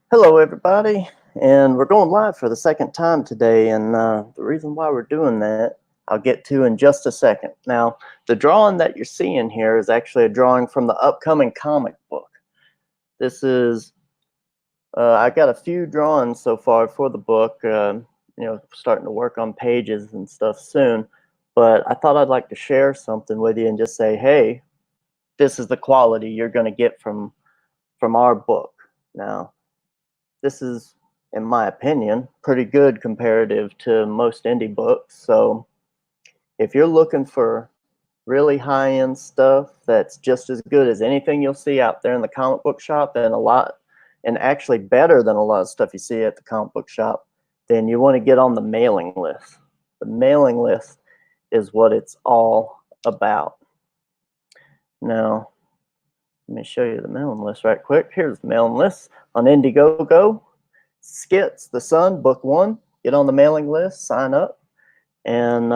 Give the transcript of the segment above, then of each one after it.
Hello, everybody, and we're going live for the second time today. And the reason why we're doing that, I'll get to in just a second. Now, the drawing that you're seeing here is actually a drawing from the upcoming comic book. This is, I got a few drawings so far for the book, starting to work on pages and stuff soon. But I thought I'd like to share something with you and just say, hey, this is the quality you're going to get from our book. Now, this is, in my opinion, pretty good comparative to most indie books. So if you're looking for really high-end stuff that's just as good as anything you'll see out there in the comic book shop, and actually better than a lot of stuff you see at the comic book shop, then you want to get on the mailing list. The mailing list is what it's all about. Now, let me show you the mailing list right quick. Here's the mailing list on Indiegogo. Skits, The Sun, Book 1. Get on the mailing list, sign up, and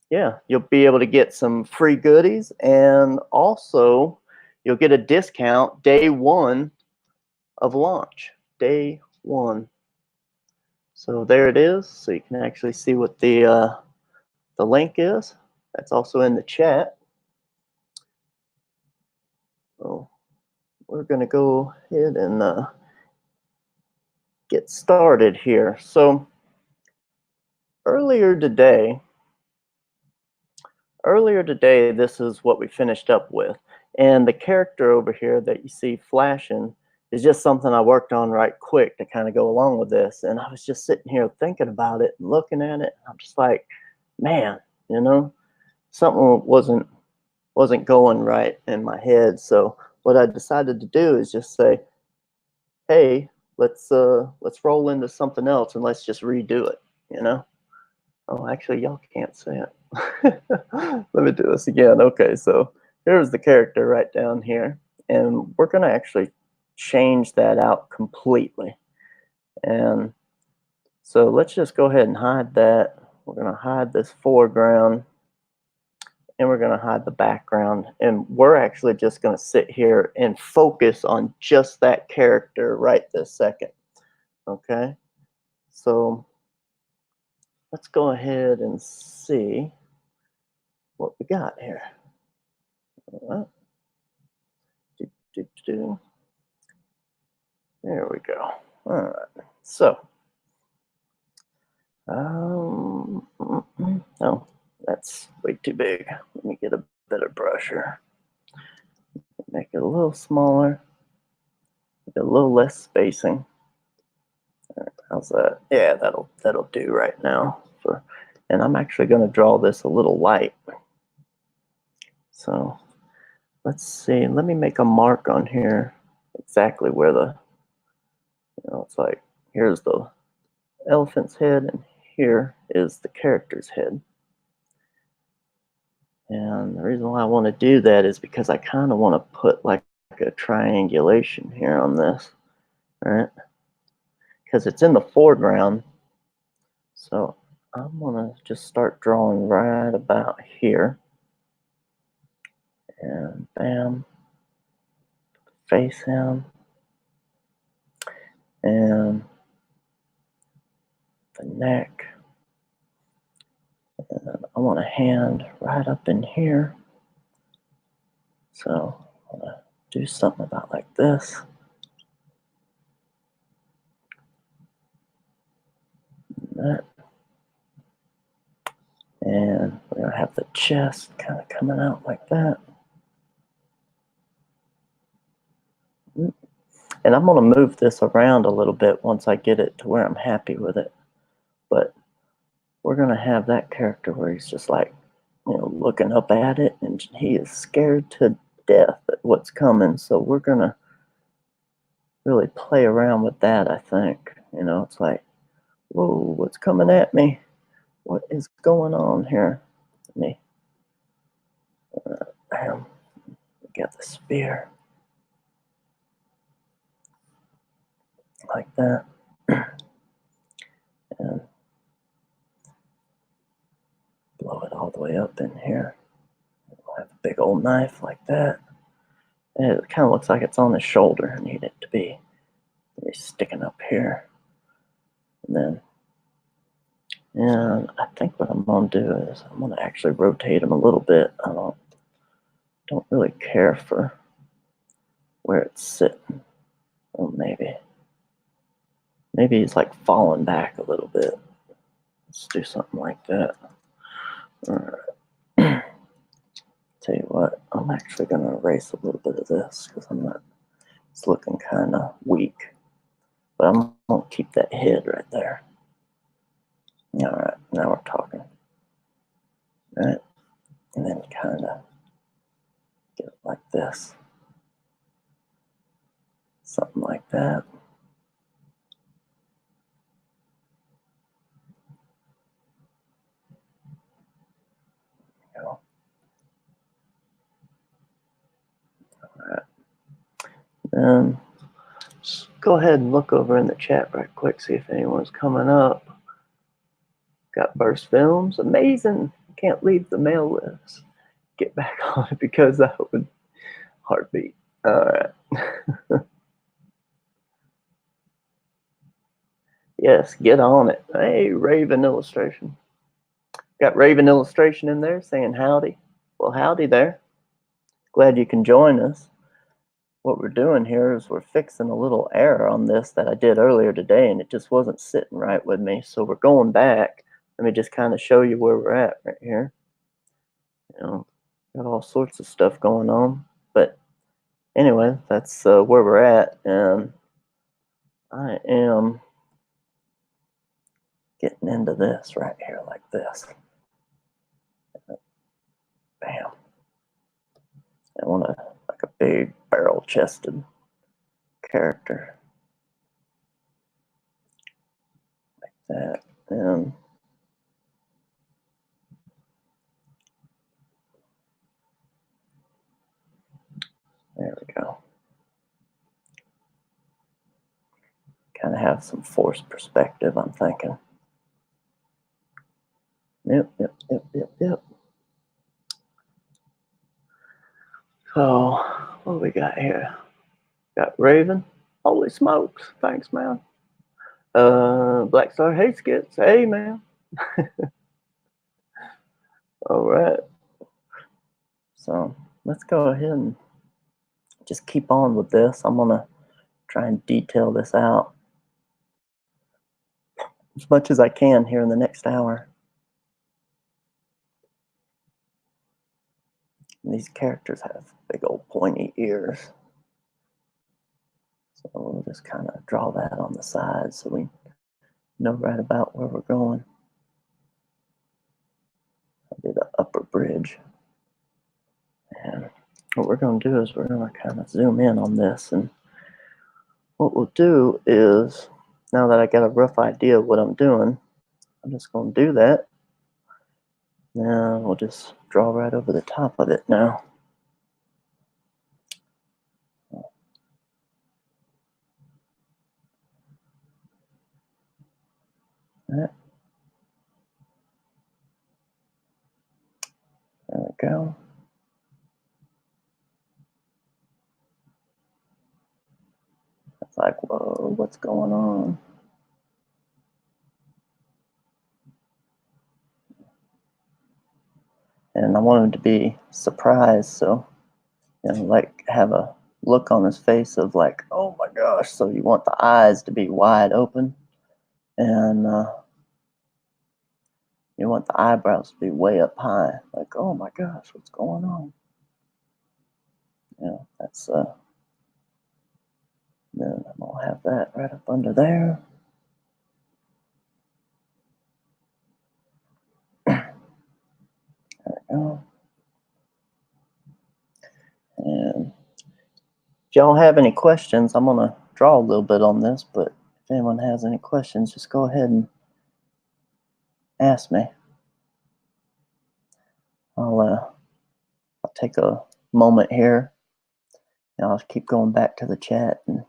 yeah, you'll be able to get some free goodies, and also you'll get a discount day 1 of launch. Day 1. So there it is. So you can actually see what the link is. That's also in the chat. So we're going to go ahead and get started here. So earlier today, this is what we finished up with. And the character over here that you see flashing is just something I worked on right quick to kind of go along with this. And I was just sitting here thinking about it and looking at it. I'm just like, man, something wasn't going right in my head. So what I decided to do is just say, hey, let's roll into something else and let's just redo it, Oh, actually, y'all can't see it. Let me do this again. Okay, so here's the character right down here. And we're going to actually change that out completely. And so let's just go ahead and hide that. We're going to hide this foreground. And we're going to hide the background. And we're actually just going to sit here and focus on just that character right this second. Okay? So let's go ahead and see what we got here. All right. There we go. All right. So, no, that's way too big. Let me get a better brush here. Make it a little smaller. Make it a little less spacing. All right, how's that? Yeah, that'll do right now. And I'm actually going to draw this a little light. So let's see. Let me make a mark on here exactly where it's like, here's the elephant's head and here is the character's head. And the reason why I want to do that is because I kind of want to put like a triangulation here on this, right? Because it's in the foreground. So I'm going to just start drawing right about here. And bam, face him. And the neck. And I want a hand right up in here. So I'm going to do something about like this. That. And we're going to have the chest kind of coming out like that. And I'm going to move this around a little bit once I get it to where I'm happy with it. But we're going to have that character where he's just like, looking up at it, and he is scared to death at what's coming. So we're going to really play around with that, I think. It's like, whoa, what's coming at me? What is going on here? Bam. We got the spear. Like that. And blow it all the way up in here. We'll have a big old knife like that. And it kind of looks like it's on the shoulder. I need it to be He's sticking up here. And I think what I'm gonna do is I'm gonna actually rotate him a little bit. I don't really care for where it's sitting. Well, maybe he's like falling back a little bit. Let's do something like that. All right. Tell you what, I'm actually gonna erase a little bit of this because it's looking kind of weak. But I'm gonna keep that head right there. All right, now we're talking. All right, and then kind of get it like this. Something like that. All right. Then just go ahead and look over in the chat right quick, see if anyone's coming up. Got Burst Films, amazing. Can't leave the mail list. Get back on it because that would heartbeat. All right. Yes, get on it. Hey, Raven Illustration. Got Raven Illustration in there saying howdy. Well, howdy there. Glad you can join us. What we're doing here is we're fixing a little error on this that I did earlier today, and it just wasn't sitting right with me. So we're going back. Let me just kind of show you where we're at right here. You know, got all sorts of stuff going on. But anyway, that's where we're at. And I am getting into this right here like this. Bam. I want like a big barrel-chested character. Like that. And there we go. Kind of have some forced perspective, I'm thinking. Yep. So, what do we got here? Got Raven. Holy smokes. Thanks, man. Black Star, hey, Skits. Hey, man. All right. So, let's go ahead and just keep on with this. I'm going to try and detail this out as much as I can here in the next hour. And these characters have big old pointy ears. So we'll just kind of draw that on the side so we know right about where we're going. That'll be the upper bridge. And what we're going to do is we're going to kind of zoom in on this. And what we'll do is, now that I got a rough idea of what I'm doing, I'm just going to do that. Now we'll just draw right over the top of it now. All right. There we go. It's like, whoa, what's going on? And I want him to be surprised, so, you know, like have a look on his face of like, oh my gosh. So you want the eyes to be wide open, and you want the eyebrows to be way up high, like, oh my gosh, what's going on? Yeah, that's then I'm gonna have that right up under there. There we go. And if y'all have any questions, I'm gonna draw a little bit on this, but if anyone has any questions, just go ahead and ask me. I'll take a moment here, and I'll keep going back to the chat and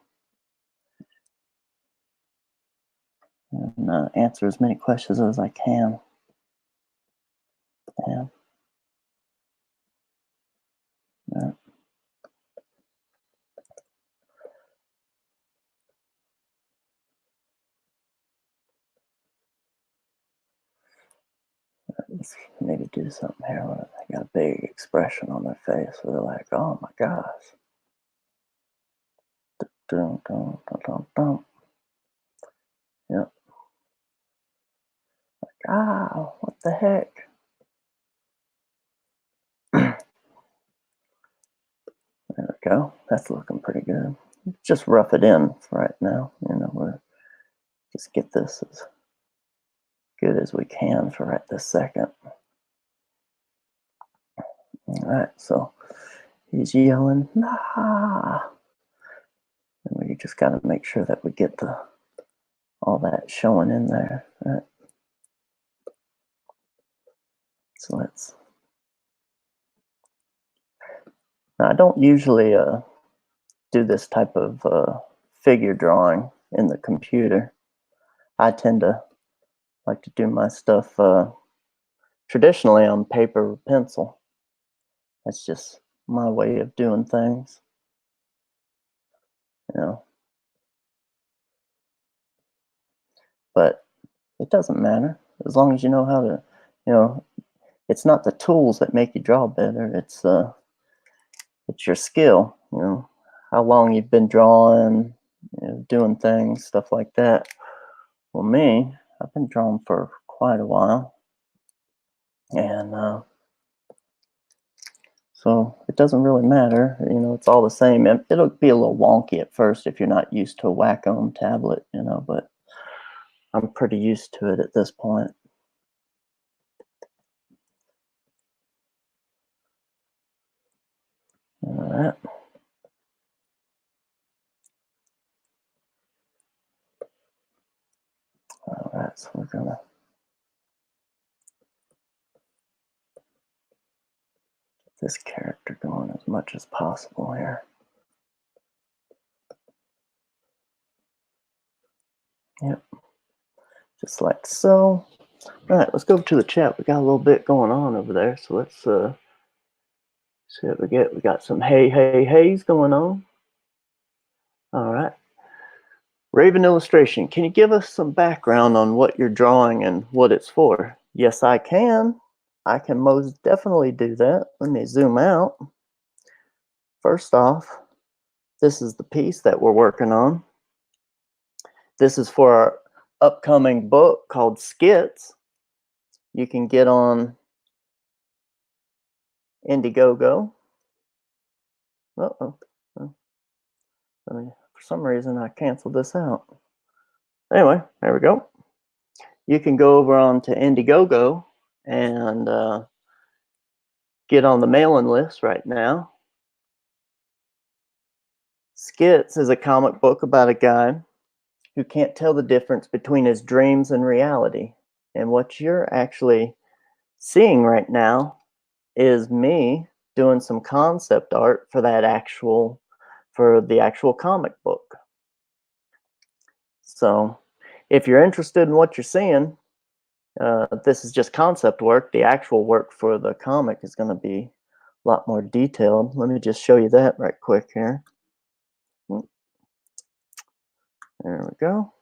answer as many questions as I can. Yeah. Yeah. Let's maybe do something here where they got a big expression on their face where they're like, oh my gosh. Dun, dun, dun, dun, dun. Yep. Like, ah, what the heck? There we go. That's looking pretty good. Just rough it in right now. You know, we're just get this as good as we can for right this second. All right, so he's yelling, nah. And we just got to make sure that we get all that showing in there. Right? So let's. Now, I don't usually do this type of figure drawing in the computer. I tend to like to do my stuff traditionally on paper or pencil. That's just my way of doing things. You know. But it doesn't matter as long as you know how to, you know, it's not the tools that make you draw better. It's your skill, you know, how long you've been drawing, you know, doing things, stuff like that. Well, me, I've been drawing for quite a while, and so it doesn't really matter. You know, it's all the same. It'll be a little wonky at first if you're not used to a Wacom tablet, you know, but I'm pretty used to it at this point. All right. All right, so we're gonna get this character going as much as possible here. Yep, just like so. All right, let's go to the chat. We got a little bit going on over there, so let's see what we get. We got some heys going on. All right. Raven Illustration, can you give us some background on what you're drawing and what it's for? Yes, I can. I can most definitely do that. Let me zoom out. First off, this is the piece that we're working on. This is for our upcoming book called Skits. You can get on Indiegogo. Uh-oh. For some reason, I canceled this out. Anyway, there we go. You can go over onto Indiegogo and get on the mailing list right now. Skits is a comic book about a guy who can't tell the difference between his dreams and reality. And what you're actually seeing right now is me doing some concept art for the actual comic book. So if you're interested in what you're seeing, this is just concept work. The actual work for the comic is going to be a lot more detailed. Let me just show you that right quick here. There we go.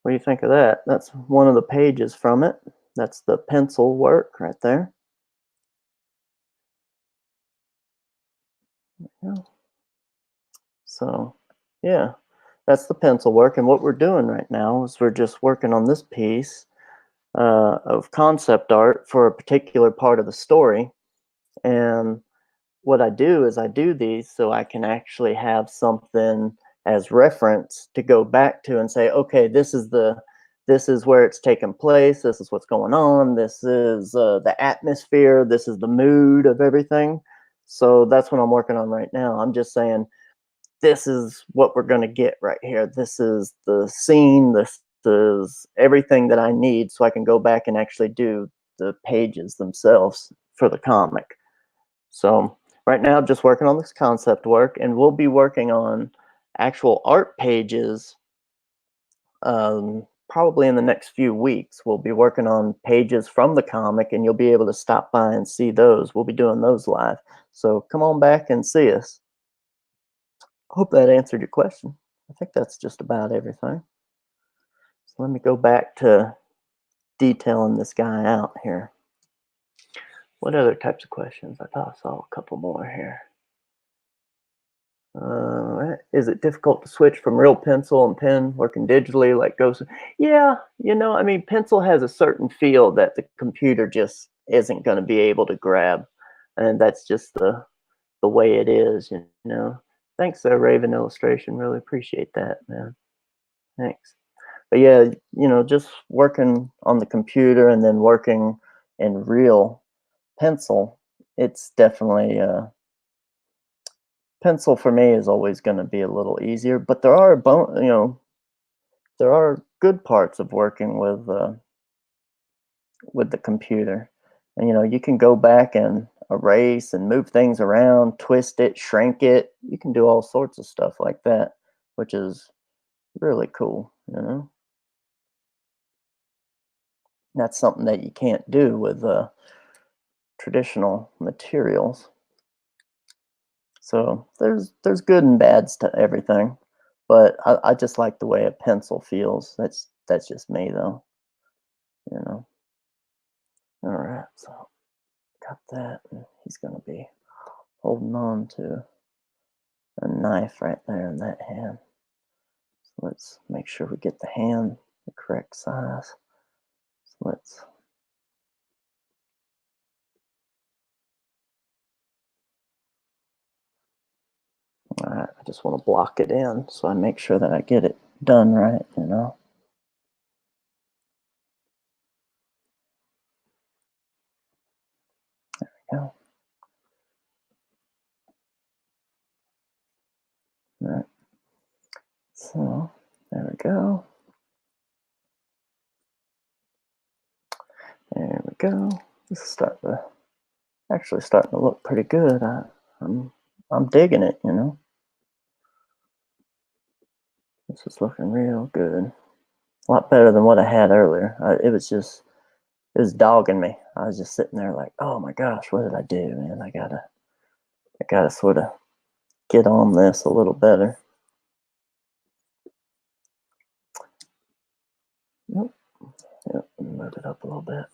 What do you think of that? That's one of the pages from it. That's the pencil work right there. Yeah. So, yeah, that's the pencil work. And what we're doing right now is we're just working on this piece of concept art for a particular part of the story. And what I do is I do these so I can actually have something as reference to go back to and say, okay, this is where it's taking place. This is what's going on. This is the atmosphere. This is the mood of everything. So that's what I'm working on right now. I'm just saying, this is what we're going to get right here. This is the scene. This is everything that I need so I can go back and actually do the pages themselves for the comic. So right now, just working on this concept work, and we'll be working on actual art pages probably in the next few weeks. We'll be working on pages from the comic, and you'll be able to stop by and see those. We'll be doing those live. So come on back and see us. Hope that answered your question. I think that's just about everything. So let me go back to detailing this guy out here. What other types of questions? I thought I saw a couple more here. Is it difficult to switch from real pencil and pen working digitally like Ghost? Yeah, I mean, pencil has a certain feel that the computer just isn't going to be able to grab, and that's just the way it is. Thanks, Raven Illustration. Really appreciate that, man. Thanks. But yeah, just working on the computer and then working in real pencil, it's definitely pencil for me is always going to be a little easier. But there are good parts of working with the computer, and you can go back and erase and move things around, twist it, shrink it. You can do all sorts of stuff like that, which is really cool. That's something that you can't do with traditional materials. So there's good and bads to everything, but I just like the way a pencil feels. That's just me though. You know. All right, so got that, and he's gonna be holding on to a knife right there in that hand. So let's make sure we get the hand the correct size. So let's. All right, I just want to block it in so I make sure that I get it done right. Yeah. All right. So there we go. There we go. This is actually starting to look pretty good. I'm digging it. This is looking real good. A lot better than what I had earlier. It was dogging me. I was just sitting there like, oh my gosh, what did I do, man? I gotta sort of get on this a little better. Yep. Move it up a little bit.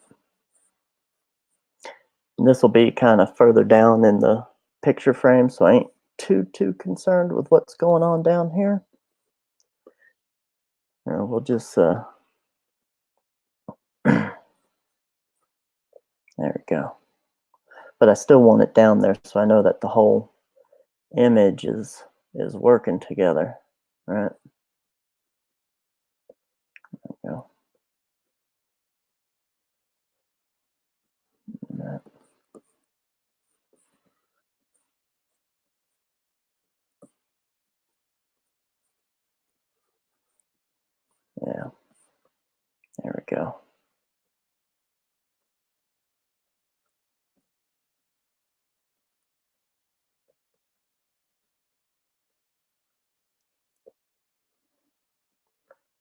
And this will be kind of further down in the picture frame, so I ain't too concerned with what's going on down here. We'll just there we go. But I still want it down there so I know that the whole image is working together, right? There we go. That. Yeah, there we go.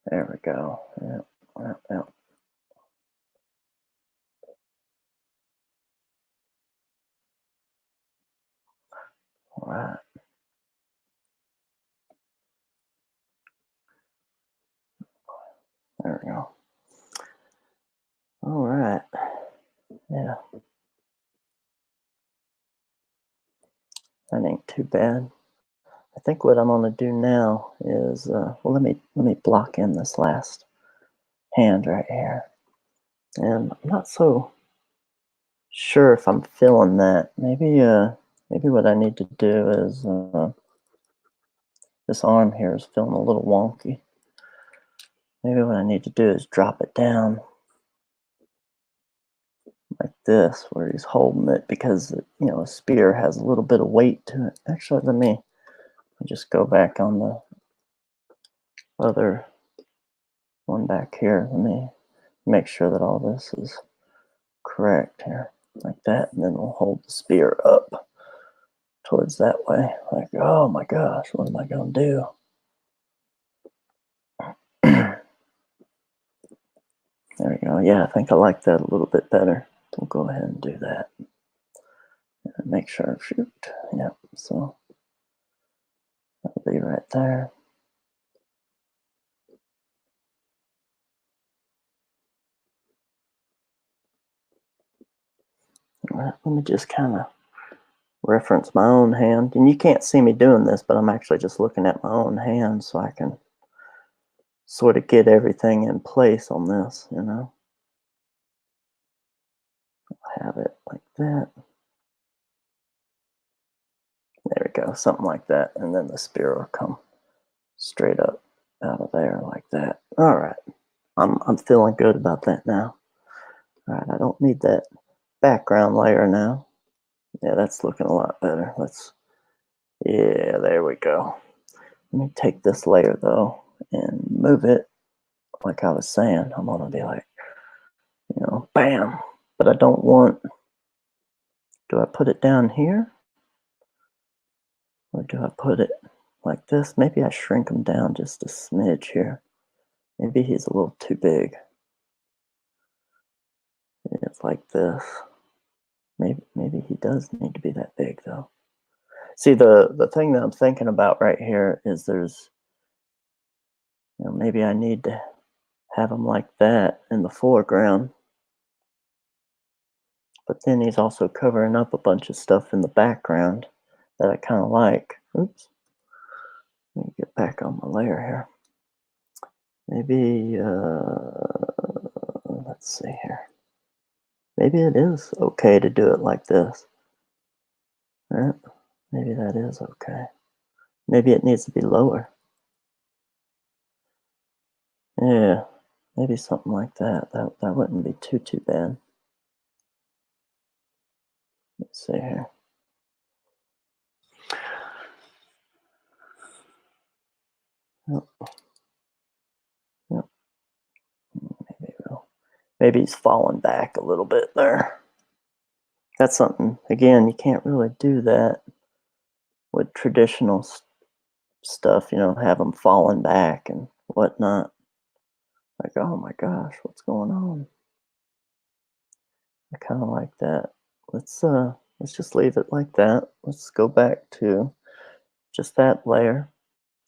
There we go. Yeah. All right. There we go. All right. Yeah. That ain't too bad. I think what I'm gonna do now is well, let me block in this last hand right here, and I'm not so sure if I'm feeling that. Maybe what I need to do is this arm here is feeling a little wonky. Maybe what I need to do is drop it down like this, where he's holding it, because a spear has a little bit of weight to it. Actually, let me just go back on the other one back here. Let me make sure that all this is correct here, like that, and then we'll hold the spear up towards that way. Like, oh my gosh, what am I gonna do? There we go. Yeah, I think I like that a little bit better. We'll go ahead and do that. And make sure, shoot. Yeah, so that'll be right there. All right, let me just kind of reference my own hand. And you can't see me doing this, but I'm actually just looking at my own hand so I can sort of get everything in place on this, you know. Have it like that. There we go, something like that. And then the spear will come straight up out of there like that. All right, I'm feeling good about that now. All right, I don't need that background layer now. Yeah, that's looking a lot better. Yeah, there we go. Let me take this layer though and move it like I was saying. I'm gonna be like, you know, bam. But I don't want, do I put it down here? Or do I put it like this? Maybe I shrink him down just a smidge here. Maybe he's a little too big. It's like this. Maybe he does need to be that big though. See, the thing that I'm thinking about right here is there's, you know, maybe I need to have him like that in the foreground. But then he's also covering up a bunch of stuff in the background that I kind of like. Oops. Let me get back on my layer here. Maybe, let's see here. Maybe it is okay to do it like this. Right? Maybe that is okay. Maybe it needs to be lower. Yeah, maybe something like that. That wouldn't be too bad. Let's see here. Yep. Yep. Maybe he's falling back a little bit there. That's something, again, you can't really do that with traditional stuff, you know, have them falling back and whatnot. Like, oh my gosh, what's going on? I kind of like that. Let's just leave it like that. Let's go back to just that layer.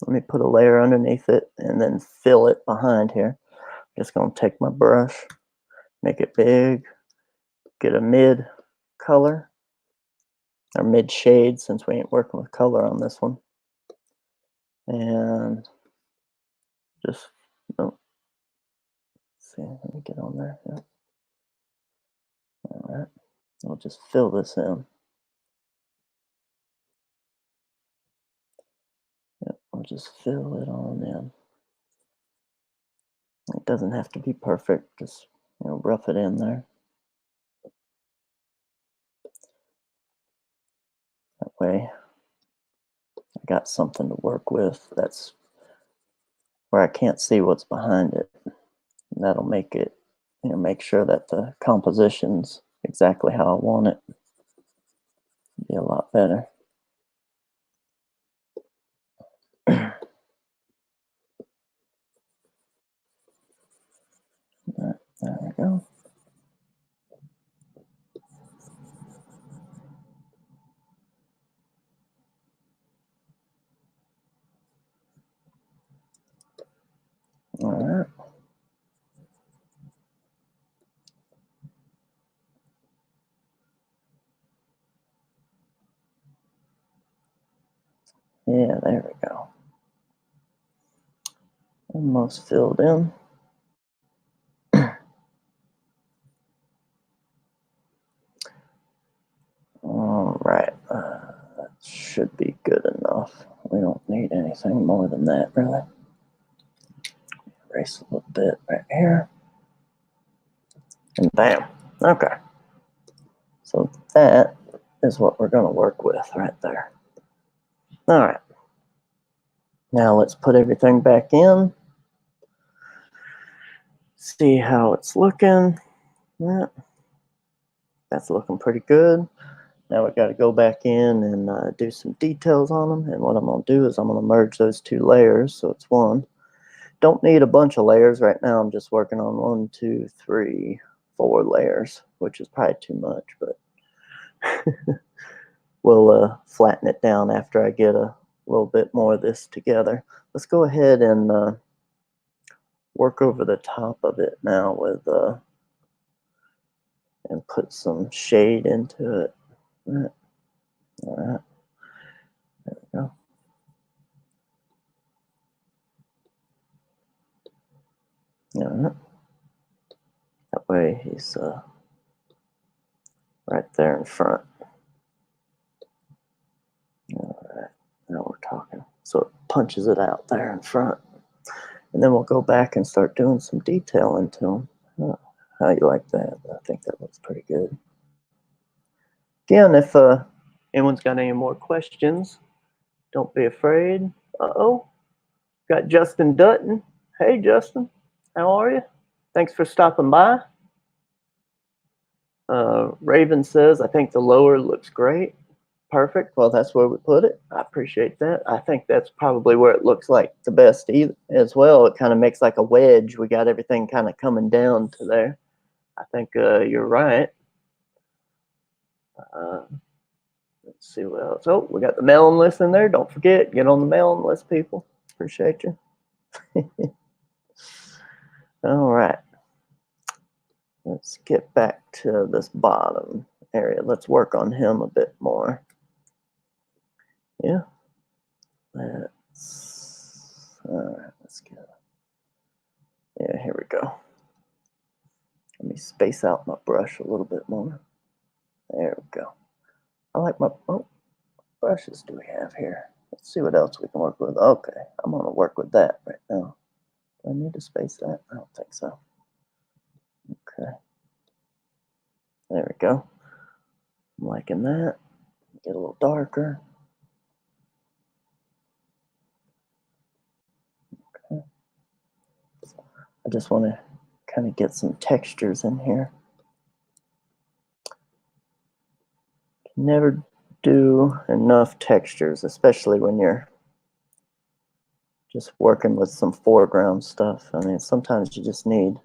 Let me put a layer underneath it and then fill it behind here. I'm just gonna take my brush, make it big, get a mid color or mid shade since we ain't working with color on this one. And just, oh, let's see, let me get on there. Yeah. All right, I'll just fill this in. Yep, I'll just fill it on in. It doesn't have to be perfect, just, you know, rough it in there. That way I got something to work with that's where I can't see what's behind it. And that'll make it, you know, make sure that the composition's exactly how I want it. Be a lot better. There we go. All right. Yeah, there we go. Almost filled in. All right, that should be good enough. We don't need anything more than that, really. Erase a little bit right here. And bam. Okay. So that is what we're going to work with right there. All right. Now let's put everything back in. See how it's looking. Yeah. That's looking pretty good. Now we've got to go back in and do some details on them. And what I'm going to do is I'm going to merge those two layers so it's one. Don't need a bunch of layers right now. I'm just working on 1, 2, 3, 4 layers, which is probably too much, but we'll flatten it down after I get a little bit more of this together. Let's go ahead and work over the top of it now with and put some shade into it. All right. There we go. All right. That way he's right there in front. All right. Now we're talking. So it punches it out there in front. And then we'll go back and start doing some detail into them. Oh, how you like that? I think that looks pretty good. Again, if anyone's got any more questions, don't be afraid. Uh-oh, got Justin Dutton. Hey, Justin, how are you? Thanks for stopping by. Raven says, I think the lower looks great. Perfect. Well, that's where we put it. I appreciate that. I think that's probably where it looks like the best as well. It kind of makes like a wedge. We got everything kind of coming down to there. I think you're right. Let's see what else. Oh, we got the mailing list in there. Don't forget, get on the mailing list, people. Appreciate you. All right. Let's get back to this bottom area. Let's work on him a bit more. Yeah. All right, let's get it. Yeah, here we go. Let me space out my brush a little bit more. There we go. I like my, oh, brushes do we have here? Let's see what else we can work with. Okay, I'm gonna work with that right now. Do I need to space that? I don't think so. Okay. There we go. I'm liking that. Get a little darker. Okay. I just want to kind of get some textures in here. Never do enough textures, especially when you're just working with some foreground stuff. I mean, sometimes you just need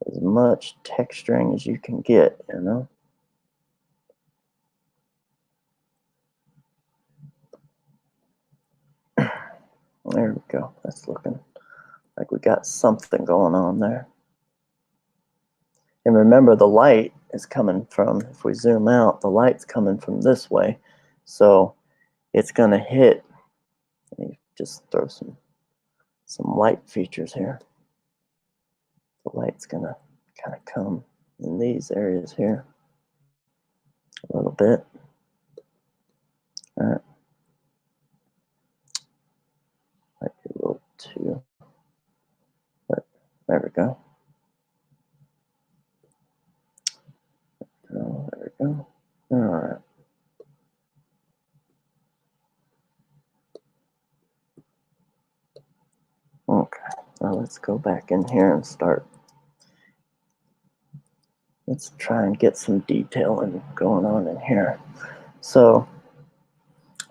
as much texturing as you can get, you know? There we go. That's looking like we got something going on there. And remember, the light is coming from, if we zoom out, the light's coming from this way. So it's going to hit, let me just throw some light features here. The light's going to kind of come in these areas here a little bit. All right. Might be a little too, but there we go. Oh, there we go. All right. Okay, now let's go back in here and start. Let's try and get some detailing going on in here. So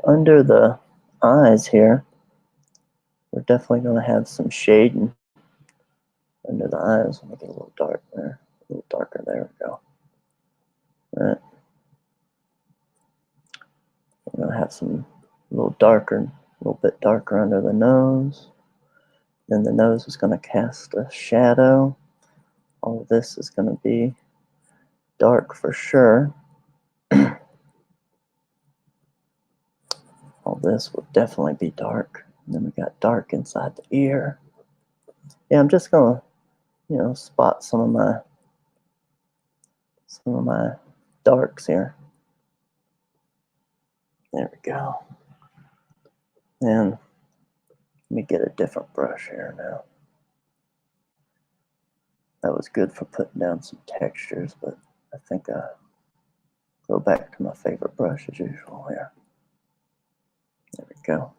under the eyes here, we're definitely going to have some shading under the eyes. Make it a little dark there, a little darker. There we go. All right. We're going to have some a little bit darker under the nose. Then the nose is going to cast a shadow. All of this is going to be dark for sure. All this will definitely be dark. And then we got dark inside the ear. Yeah, I'm just going to, you know, spot some of my darks here. There we go. And let me get a different brush here now. That was good for putting down some textures, but I think I'll go back to my favorite brush as usual here. There we go.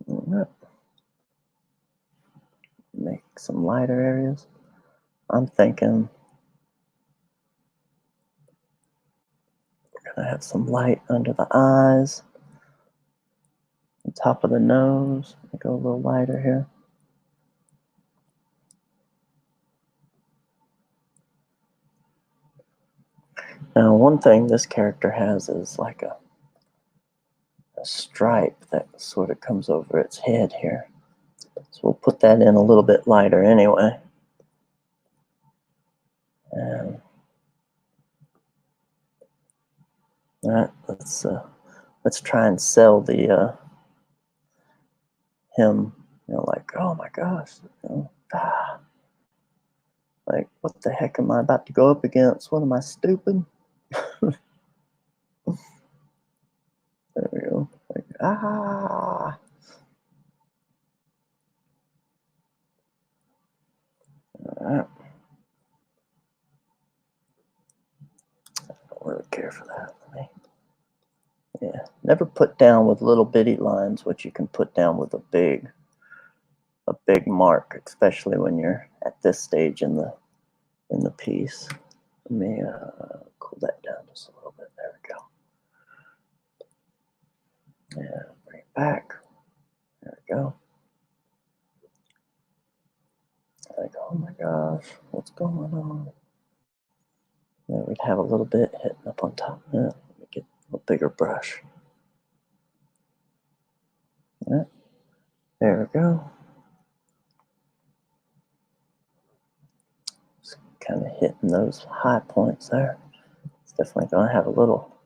All right. Make some lighter areas. I'm thinking we're going to have some light under the eyes, the top of the nose. Go a little lighter here. Now, one thing this character has is like a stripe that sort of comes over its head here. So we'll put that in a little bit lighter anyway. And All right, let's try and sell the him, you know, like, oh my gosh, you know, like, what the heck am I about to go up against? What am I, stupid? There we go. Like, All right. I don't really care for that. Yeah, never put down with little bitty lines what you can put down with a big mark, especially when you're at this stage in the piece. Let me cool that down just a little bit. There we go. Yeah, bring it back. There we go. Like, oh my gosh, what's going on? Yeah, we'd have a little bit hitting up on top. Yeah, let me get a bigger brush. Yeah, there we go. Just kind of hitting those high points there. It's definitely going to have a little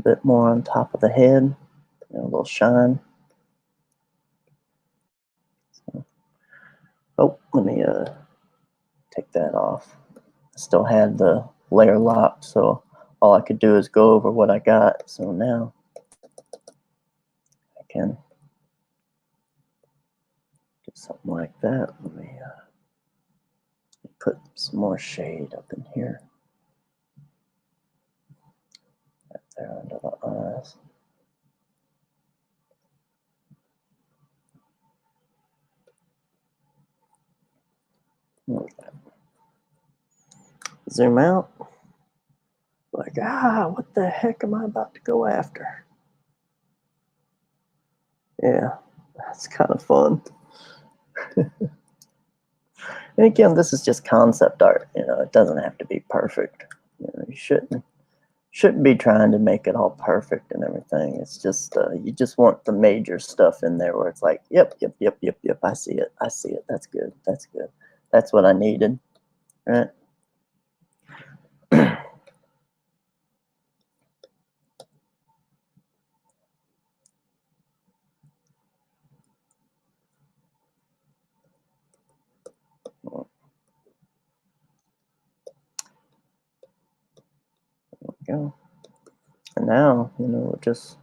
bit more on top of the head, you know, a little shine. So, oh, let me take that off. I still had the layer locked, so all I could do is go over what I got. So now I can do something like that. Let me put some more shade up in here. Right there under the eyes. Zoom out. Like, what the heck am I about to go after? Yeah, that's kind of fun. And again, this is just concept art. You know, it doesn't have to be perfect. You know, you shouldn't be trying to make it all perfect and everything. It's just you just want the major stuff in there where it's like, yep. I see it. That's good. That's what I needed. Right. Go. And now, you know, we're just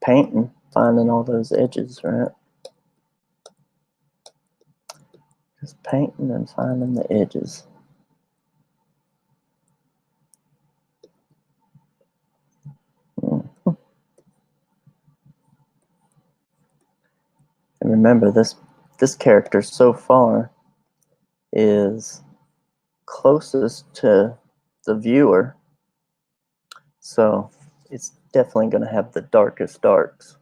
painting, finding all those edges, right? Just painting and finding the edges. And remember, this character so far is closest to the viewer, so it's definitely going to have the darkest darks.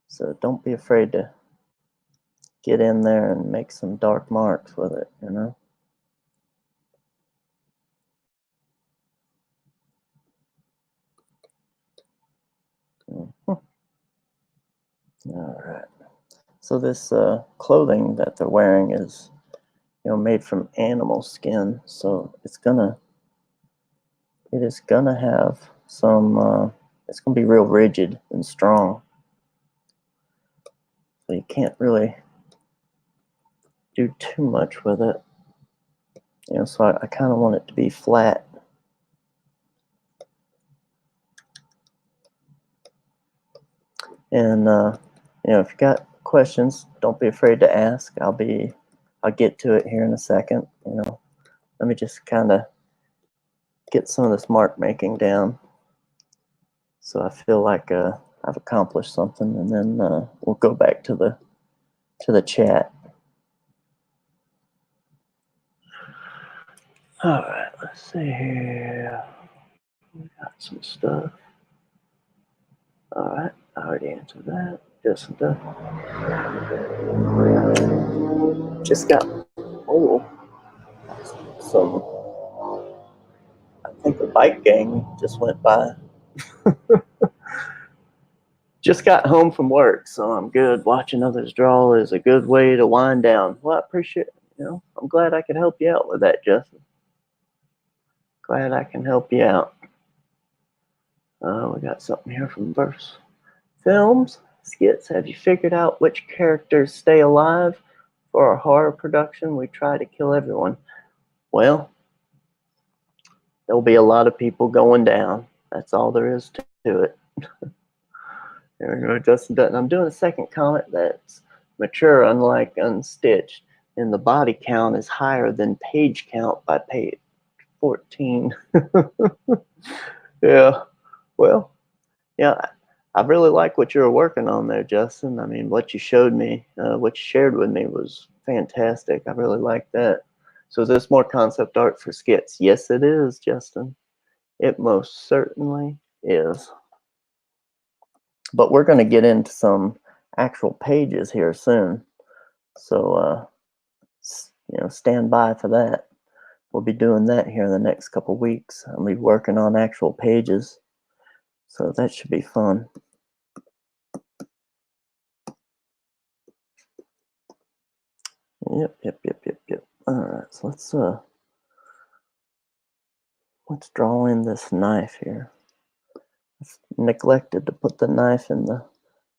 So don't be afraid to get in there and make some dark marks with it, you know. All right. So this clothing that they're wearing is, you know, made from animal skin, so it is gonna have some. It's gonna be real rigid and strong, so you can't really do too much with it. You know, so I kind of want it to be flat. And you know, if you got questions, don't be afraid to ask. I'll get to it here in a second. You know, let me just kind of get some of this mark making down, so I feel like I've accomplished something, and then we'll go back to the chat. All right, let's see here. We got some stuff. All right, I already answered that. Just got some. I think a bike gang just went by. Just got home from work, so I'm good. Watching others draw is a good way to wind down. Well, I appreciate it. You know, I'm glad I could help you out with that, Justin. Glad I can help you out. We got something here from Verse. Films, skits, have you figured out which characters stay alive? For our horror production, we try to kill everyone. Well, there'll be a lot of people going down. That's all there is to it. There we go, Justin Dutton. I'm doing a second comic that's mature, unlike Unstitched, and the body count is higher than page count by page 14. Yeah, well, yeah, I really like what you were working on there, Justin. I mean, what you showed me, what you shared with me was fantastic. I really like that. So is this more concept art for skits? Yes, it is, Justin. It most certainly is. But we're going to get into some actual pages here soon. So, stand by for that. We'll be doing that here in the next couple weeks. I'll be working on actual pages. So that should be fun. Yep. All right, so let's draw in this knife here. I've neglected to put the knife and the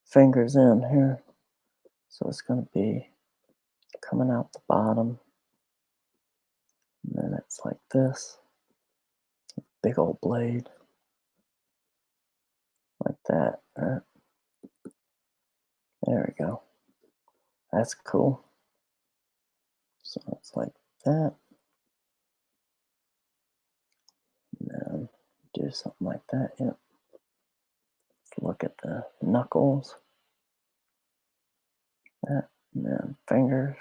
fingers in here. So it's going to be coming out the bottom. And then it's like this. Big old blade. Like that. Right? There we go. That's cool. So it's like that. And then do something like that. Yep. Look at the knuckles. That. And then fingers.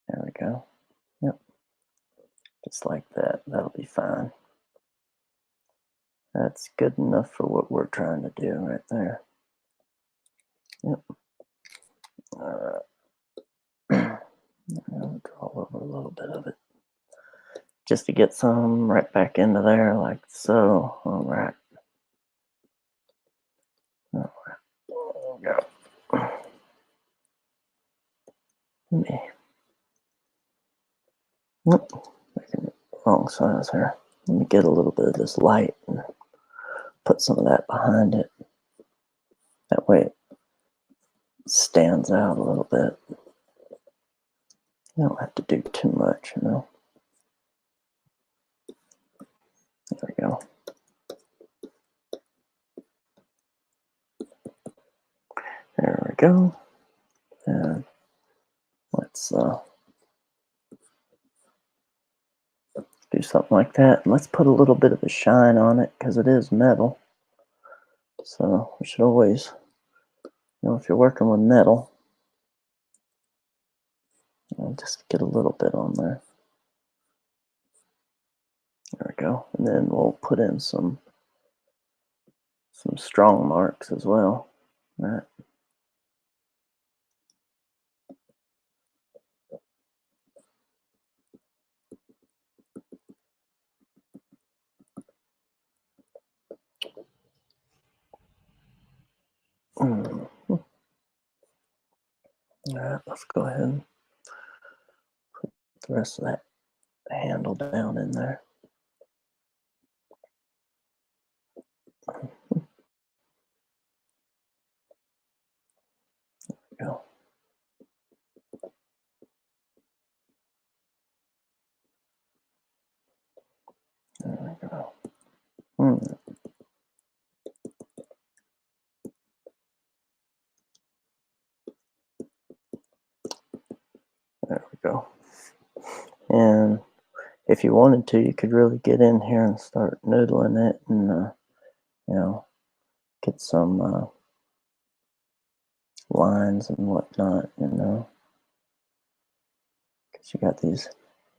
There we go. Yep. Just like that. That'll be fine. That's good enough for what we're trying to do right there. Yep. All right. I'll draw over a little bit of it. Just to get some right back into there like so. All right. All right. There we go. Making it wrong size here. Let me get a little bit of this light and put some of that behind it. That way it stands out a little bit. You don't have to do too much, you know. There we go. There we go. And let's do something like that. And let's put a little bit of a shine on it because it is metal. So we should always, if you're working with metal, just get a little bit on there. There we go. And then we'll put in some strong marks as well. All right. All right, let's go ahead and put the rest of that handle down in there. There we go. There we go. There we go. And if you wanted to, you could really get in here and start noodling it and, get some lines and whatnot, because you got these,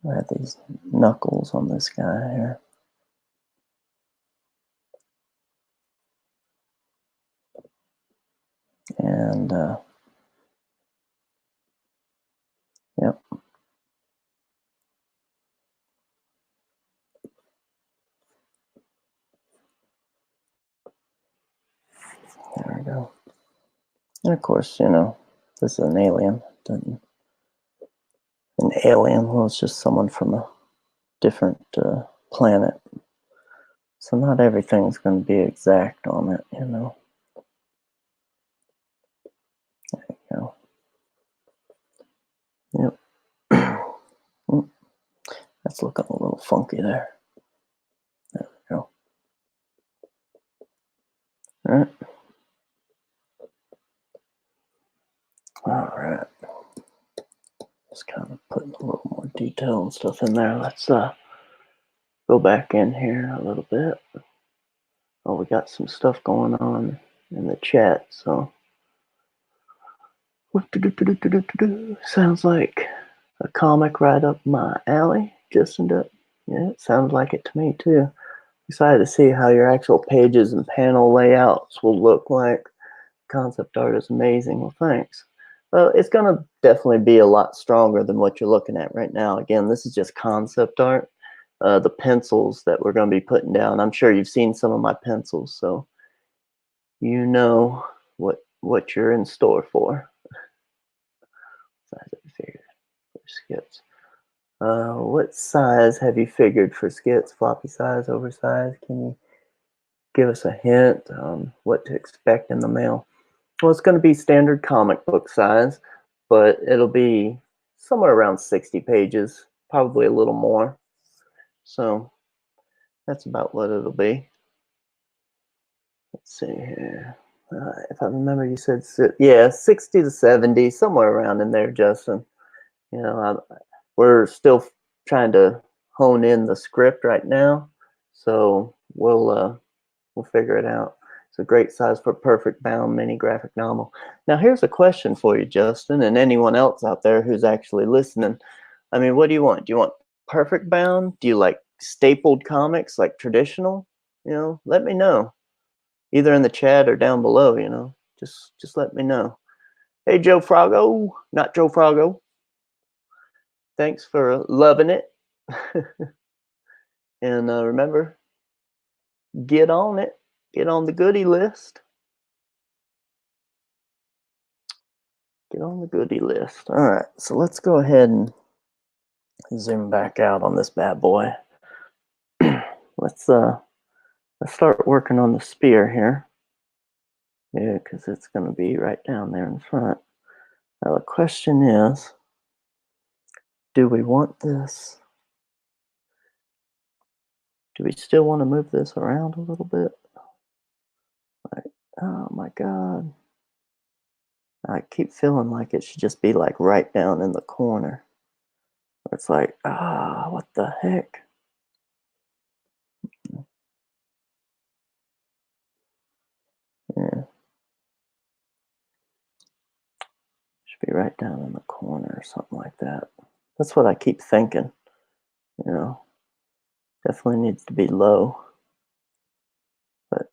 I have these knuckles on this guy here. And, yep. There we go. And of course, this is an alien. An alien, well, it's just someone from different planet. So not everything's going to be exact on it, you know. There you go. Yep. That's looking a little funky there. There we go. All right. All right. Just kind of putting a little more detail and stuff in there. Let's go back in here a little bit. Oh, we got some stuff going on in the chat, so sounds like a comic right up my alley. Yeah, it sounds like it to me too. Excited to see how your actual pages and panel layouts will look like. Concept art is amazing. Well, thanks. Well, it's gonna definitely be a lot stronger than what you're looking at right now. Again, this is just concept art. The pencils that we're going to be putting down, I'm sure you've seen some of my pencils, so you know what you're in store for. Size have you figured for skits? What size have you figured for skits? Floppy size, oversized? Can you give us a hint on what to expect in the mail? Well, it's going to be standard comic book size, but it'll be somewhere around 60 pages, probably a little more. So that's about what it'll be. Let's see here. If I remember, you said, yeah, 60 to 70, somewhere around in there, Justin. You know, we're still trying to hone in the script right now, so we'll figure it out. It's a great size for perfect bound mini graphic novel. Now, here's a question for you, Justin, and anyone else out there who's actually listening. I mean, what do you want? Do you want perfect bound? Do you like stapled comics, like traditional? You know, let me know. Either in the chat or down below, you know. Just let me know. Hey, Joe Froggo, not Joe Froggo. Thanks for loving it. And remember, get on it. Get on the goodie list. Get on the goodie list. All right, so let's go ahead and zoom back out on this bad boy. Let's start working on the spear here. Yeah, because it's going to be right down there in front. Now the question is, do we want this? Do we still want to move this around a little bit? Like, oh my God. I keep feeling like it should just be like right down in the corner. It's like, what the heck? Yeah. Should be right down in the corner or something like that. That's what I keep thinking, you know. Definitely needs to be low. But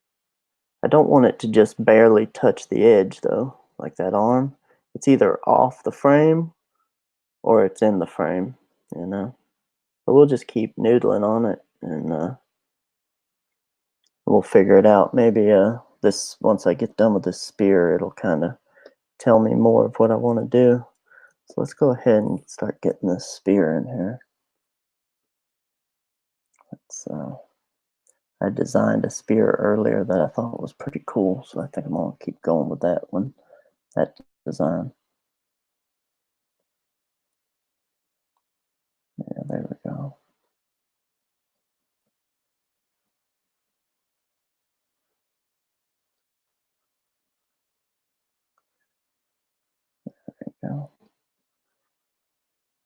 I don't want it to just barely touch the edge though, like that arm. It's either off the frame or it's in the frame, you know. But we'll just keep noodling on it and we'll figure it out. Maybe this, once I get done with this spear, it'll kind of tell me more of what I want to do. So let's go ahead and start getting this spear in here. I designed a spear earlier that I thought was pretty cool, so I think I'm gonna keep going with that one, that design. Yeah, there we go. There we go.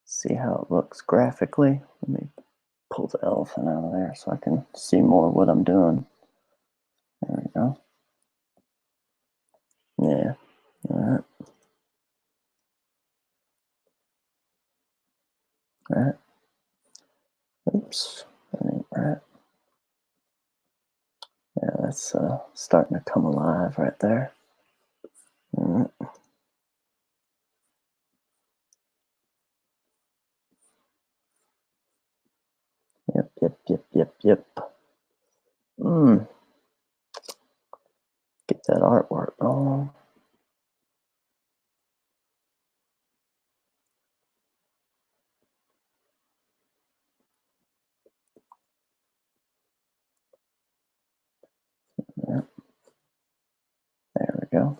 See how it looks graphically. Let me pull the elephant out of there so I can see more of what I'm doing. There we go. Yeah. All right. All right. Oops. That ain't right. Yeah, that's starting to come alive right there. All right. Yep. Get that artwork on. go.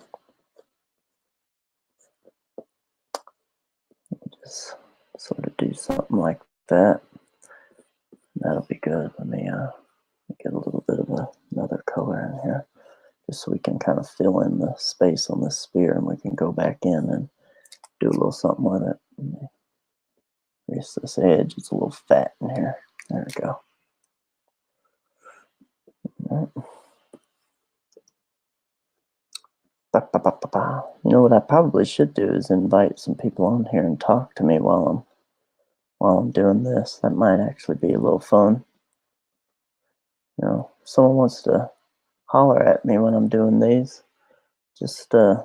Just sort of do something like that. That'll be good. Let me get a little bit of another color in here, just so we can kind of fill in the space on this sphere, and we can go back in and do a little something with it. Erase this edge. It's a little fat in here. There we go. Right. You know what I probably should do is invite some people on here and talk to me while I'm doing this. That might actually be a little fun. You know, if someone wants to holler at me when I'm doing these, just you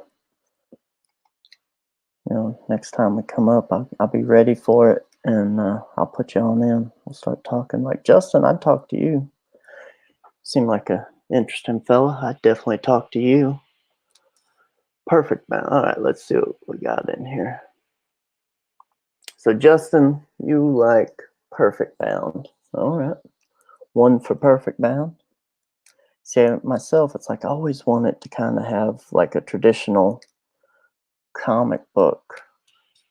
know, next time we come up, I'll be ready for it, and I'll put you on in. We'll start talking. Like Justin, I'd talk to you. Seem like a interesting fella. I'd definitely talk to you. Perfect bound. All right, let's see what we got in here. So Justin, you like perfect bound. All right. 1 for perfect bound. See, myself, it's like I always wanted to kind of have like a traditional comic book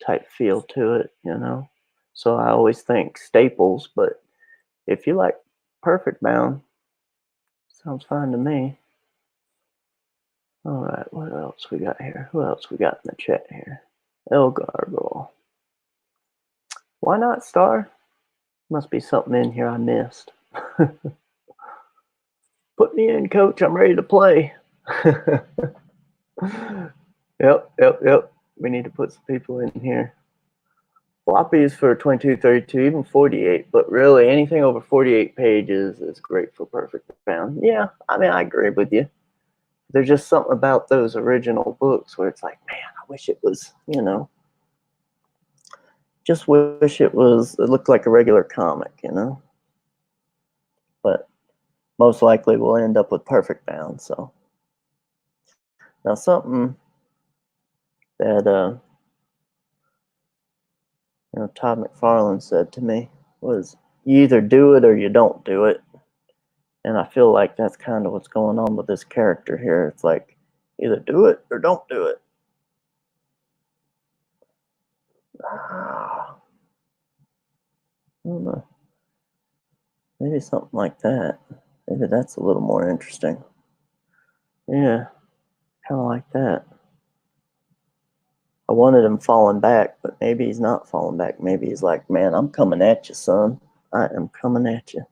type feel to it, you know? So I always think staples, but if you like perfect bound, sounds fine to me. All right, what else we got here? Who else we got in the chat here? El Gargoyle. Why not Star? Must be something in here I missed. Put me in, coach. I'm ready to play. Yep. We need to put some people in here. Floppy is for 22, 32, even 48, but really anything over 48 pages is great for perfect bound. Yeah, I mean, I agree with you. There's just something about those original books where it's like, man, I wish it was, you know, just wish it looked like a regular comic, you know? But most likely we'll end up with perfect bound, so. Now something that, you know, Todd McFarlane said to me was, you either do it or you don't do it. And I feel like that's kind of what's going on with this character here. It's like, either do it or don't do it. I don't know. Maybe something like that. Maybe that's a little more interesting. Yeah, kind of like that. I wanted him falling back, but maybe he's not falling back. Maybe he's like, man, I'm coming at you, son. I am coming at you.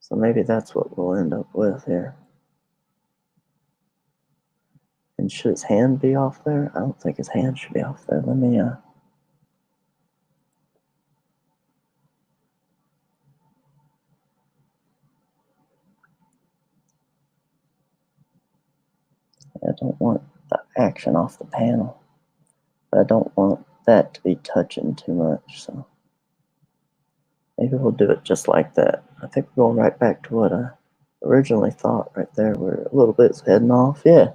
So maybe that's what we'll end up with here. And should his hand be off there? I don't think his hand should be off there. Let me, I don't want the action off the panel. But I don't want that to be touching too much, so maybe we'll do it just like that. I think we're going right back to what I originally thought right there. We're a little bit heading off. Yeah.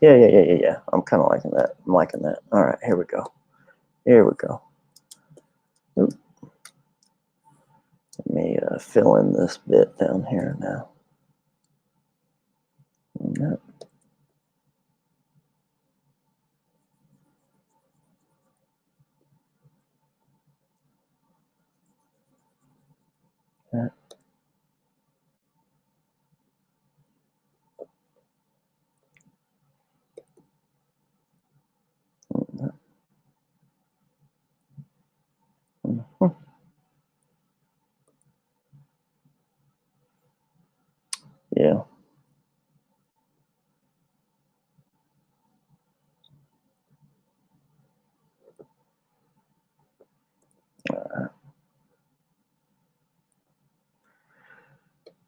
I'm kind of liking that. I'm liking that. All right, here we go. Oop. Let me fill in this bit down here now. That. That. That. Mm-hmm. Yeah.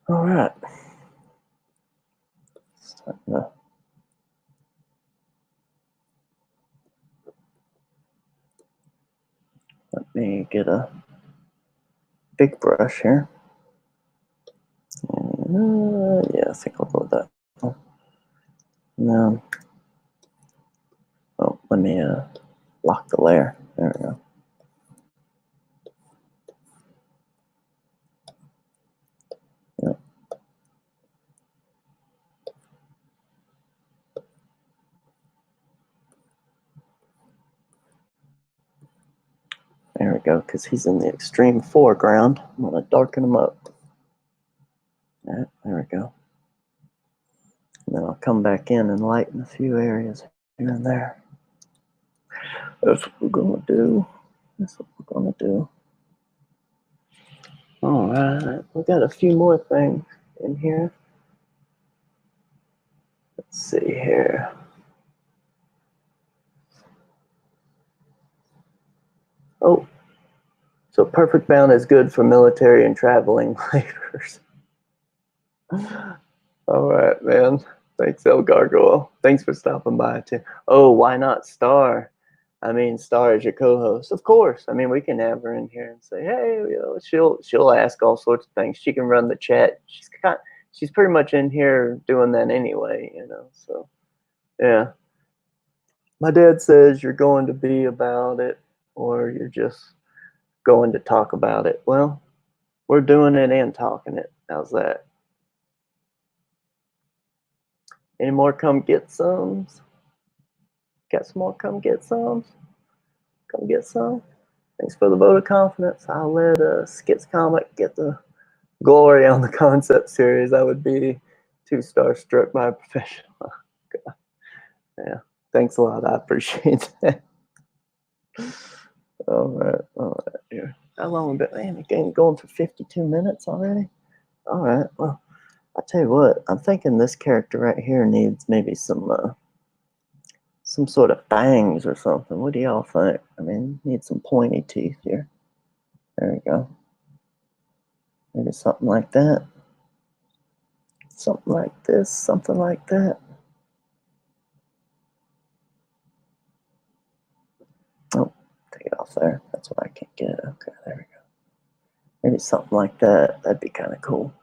All right. Let me get a big brush here. Yeah, I think I'll go with that. No. Oh, let me lock the layer. There we go. Yep. go, because he's in the extreme foreground. I'm going to darken him up. All right, there we go. And then I'll come back in and lighten a few areas here and there. That's what we're going to do. That's what we're going to do. All right, we got a few more things in here. Let's see here. Oh, so perfect bound is good for military and traveling laborers. All right, man. Thanks, El Gargoyle. Thanks for stopping by, too. Oh, why not Star? I mean, Star is your co-host. Of course. I mean, we can have her in here and say, hey, you know, she'll ask all sorts of things. She can run the chat. She's pretty much in here doing that anyway, you know. So, yeah. My dad says you're going to be about it, or you're just going to talk about it. Well, we're doing it and talking it. How's that? Any more come get somes? Got some more come get somes? Come get some? Thanks for the vote of confidence. I'll let Skits Comic get the glory on the concept series. I would be too starstruck by a professional. Yeah, thanks a lot. I appreciate that. All right, here. How long have we been? Man, the game's going for 52 minutes already? All right, well, I'll tell you what. I'm thinking this character right here needs maybe some sort of fangs or something. What do y'all think? I mean, need some pointy teeth here. There we go. Maybe something like that. Something like this, something like that. Oh, take it off there. That's what I can't get. Okay, there we go. Maybe something like that. That'd be kind of cool.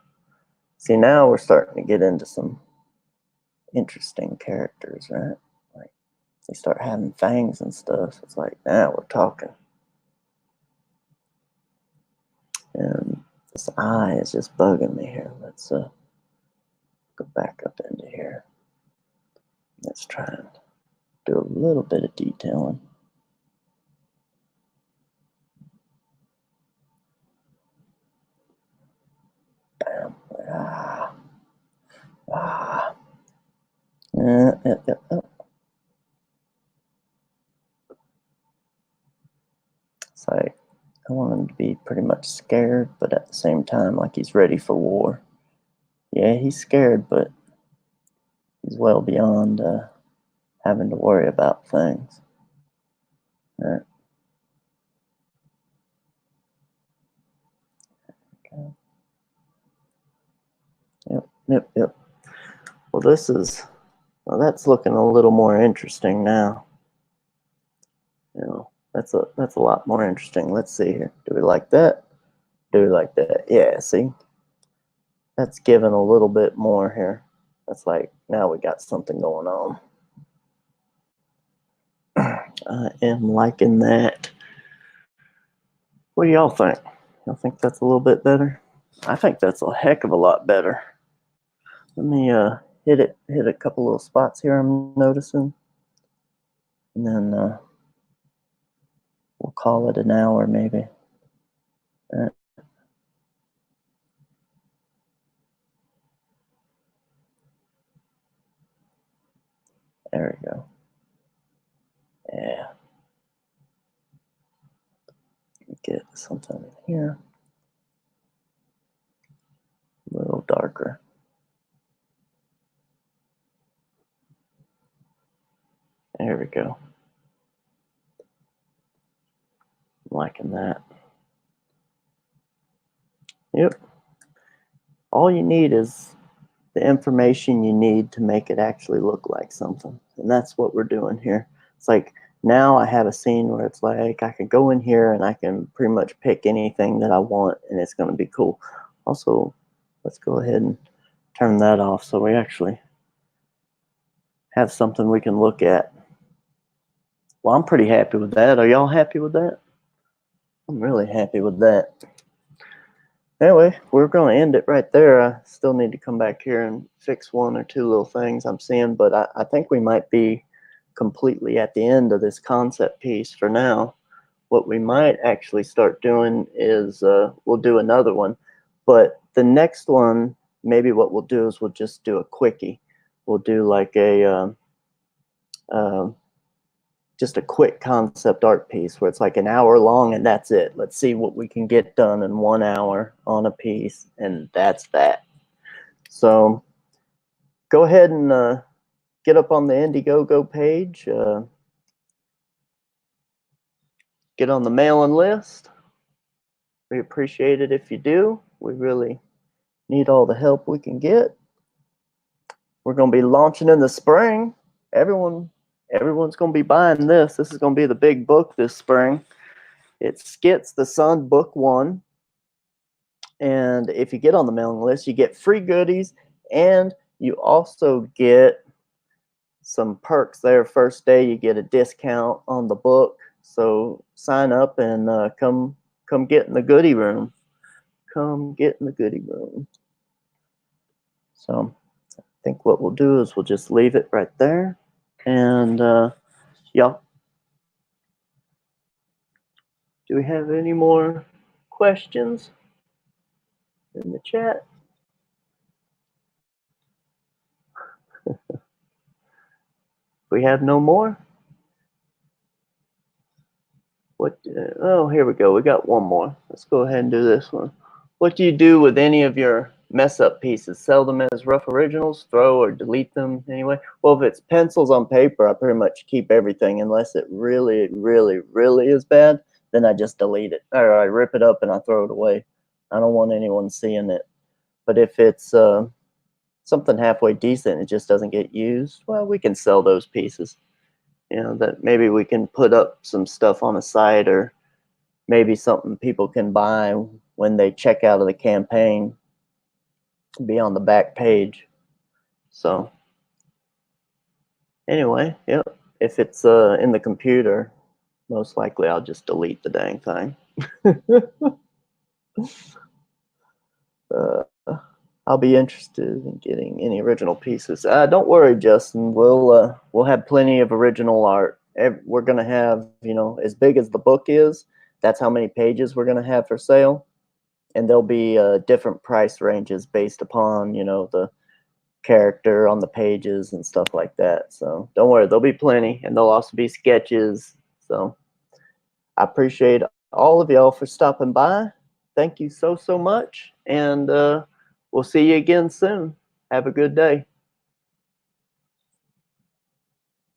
See, now we're starting to get into some interesting characters, right? Like, they start having fangs and stuff. It's like, now we're talking. And this eye is just bugging me here. Let's go back up into here. Let's try and do a little bit of detailing. Bam. It's like, I want him to be pretty much scared, but at the same time, like he's ready for war. Yeah, he's scared, but he's well beyond having to worry about things. All right. Okay. Yep. Well, that's looking a little more interesting now. You know, that's a lot more interesting. Let's see here. Do we like that? Do we like that? Yeah, see? That's giving a little bit more here. That's like, now we got something going on. I am liking that. What do y'all think? Y'all think that's a little bit better? I think that's a heck of a lot better. Let me hit a couple little spots here I'm noticing. And then we'll call it an hour maybe. There we go. Yeah. Get something in here. A little darker. There we go. I'm liking that. Yep. All you need is the information you need to make it actually look like something. And that's what we're doing here. It's like, now I have a scene where it's like I can go in here and I can pretty much pick anything that I want and it's going to be cool. Also, let's go ahead and turn that off so we actually have something we can look at. Well, I'm pretty happy with that. Are y'all happy with that? I'm really happy with that. Anyway, we're going to end it right there. I still need to come back here and fix one or two little things I'm seeing, but I think we might be completely at the end of this concept piece for now. what we might actually start doing is we'll do another one, but the next one, maybe what we'll do is we'll just do a quickie. We'll do like a um, just a quick concept art piece where it's like an hour long and that's it. Let's see what we can get done in 1 hour on a piece, and that's that. So go ahead and get up on the Indiegogo page, get on the mailing list. We appreciate it if you do. We really need all the help we can get. We're going to be launching in the spring. Everyone's going to be buying this. This is going to be the big book this spring. It's Skits the Sun Book 1. And if you get on the mailing list, you get free goodies, and you also get some perks there. First day, you get a discount on the book. So sign up and come get in the goodie room. Come get in the goodie room. So I think what we'll do is we'll just leave it right there. And y'all, do we have any more questions in the chat? We have no more. What? Oh, here we go. We got one more. Let's go ahead and do this one. What do you do with any of your mess-up pieces? Sell them as rough originals, throw or delete them anyway? Well, if it's pencils on paper, I pretty much keep everything unless it really, really, really is bad. Then I just delete it, or I rip it up and I throw it away. I don't want anyone seeing it. But if it's something halfway decent, it just doesn't get used, well, we can sell those pieces. You know, that maybe we can put up some stuff on a site, or maybe something people can buy when they check out of the campaign, be on the back page. So anyway, yep, if it's in the computer, most likely I'll just delete the dang thing. I'll be interested in getting any original pieces. Don't worry, Justin. We'll have plenty of original art. We're gonna have, you know, as big as the book is, that's how many pages we're gonna have for sale, and there'll be different price ranges based upon, you know, the character on the pages and stuff like that. So don't worry, there'll be plenty, and there'll also be sketches. So I appreciate all of y'all for stopping by. Thank you so much, and we'll see you again soon. Have a good day.